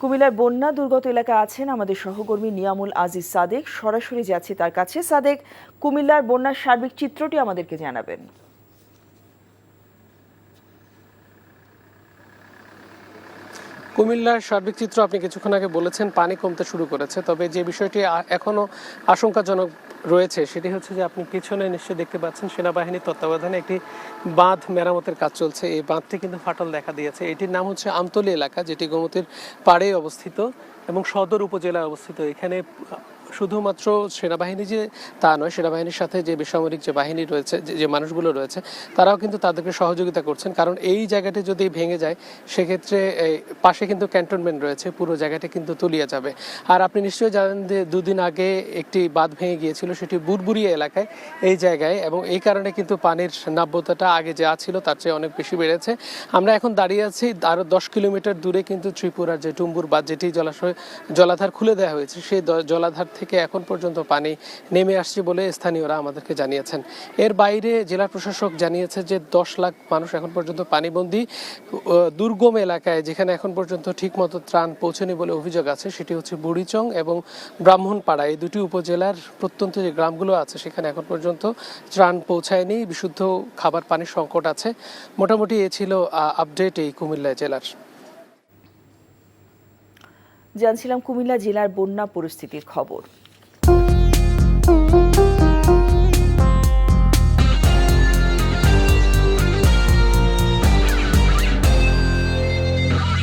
কুমিল্লার বন্যা দুর্গত এলাকায় আছেন আমাদের সহকর্মী নিয়ামুল আজিজ সাদেক। সরাসরি যাচ্ছি তার কাছে। সাদেক, কুমিল্লার বন্যার সার্বিক চিত্রটি আমাদেরকে জানাবেন। কুমিল্লার সার্বিক চিত্র আপনি কিছুক্ষণ আগে বলেছেন, পানি কমতে শুরু করেছে। তবে যে বিষয়টি এখনো আশঙ্কাজনক রয়েছে সেটি হচ্ছে যে আপনি পিছনে নিশ্চয়ই দেখতে পাচ্ছেন সেনাবাহিনীর তত্ত্বাবধানে একটি বাঁধ মেরামতের কাজ চলছে। এই বাঁধটি কিন্তু ফাটল দেখা দিয়েছে। এটির নাম হচ্ছে আমতলী এলাকা, যেটি গোমতীর পাড়ে অবস্থিত এবং সদর উপজেলায় অবস্থিত। এখানে শুধুমাত্র সেনাবাহিনী যে তা নয়, সেনাবাহিনীর সাথে যে বেসামরিক যে বাহিনী রয়েছে, যে মানুষগুলো রয়েছে, তারাও কিন্তু তাদেরকে সহযোগিতা করছেন। কারণ এই জায়গাটি যদি ভেঙে যায় সেক্ষেত্রে পাশে কিন্তু ক্যান্টনমেন্ট রয়েছে, পুরো জায়গাটি কিন্তু তলিয়ে যাবে। আর আপনি নিশ্চয়ই জানেন যে দুদিন আগে একটি বাঁধ ভেঙে গিয়েছিল, সেটি বুরবুরিয়া এলাকায় এই জায়গায়, এবং এই কারণে কিন্তু পানির নাব্যতাটা আগে যা ছিল তার চেয়ে অনেক বেশি বেড়েছে। আমরা এখন দাঁড়িয়ে আছি আরও 10 কিলোমিটার দূরে কিন্তু ত্রিপুরার যে টুম্বুর বাঁধ, যেটি জলাধার খুলে দেওয়া হয়েছে, সেই জলাধার থেকে এখন পর্যন্ত পানি নেমে আসছে বলে স্থানীয়রা আমাদেরকে জানিয়েছেন। এর বাইরে জেলা প্রশাসক জানিয়েছে যে 10 লাখ মানুষ এখন পর্যন্ত পানিবন্দী। দুর্গম এলাকায় যেখানে এখন পর্যন্ত ঠিকমতো ত্রাণ পৌঁছেনি বলে অভিযোগ আছে, সেটি হচ্ছে বুড়িচং এবং ব্রাহ্মণপাড়া। এই দুটি উপজেলার প্রত্যন্ত যে গ্রামগুলো আছে সেখানে এখন পর্যন্ত ত্রাণ পৌঁছায়নি, বিশুদ্ধ খাবার পানির সংকট আছে। মোটামুটি এ ছিল আপডেট এই কুমিল্লা জেলার। জানছিলাম কুমিল্লা জেলার বন্যা পরিস্থিতির খবর।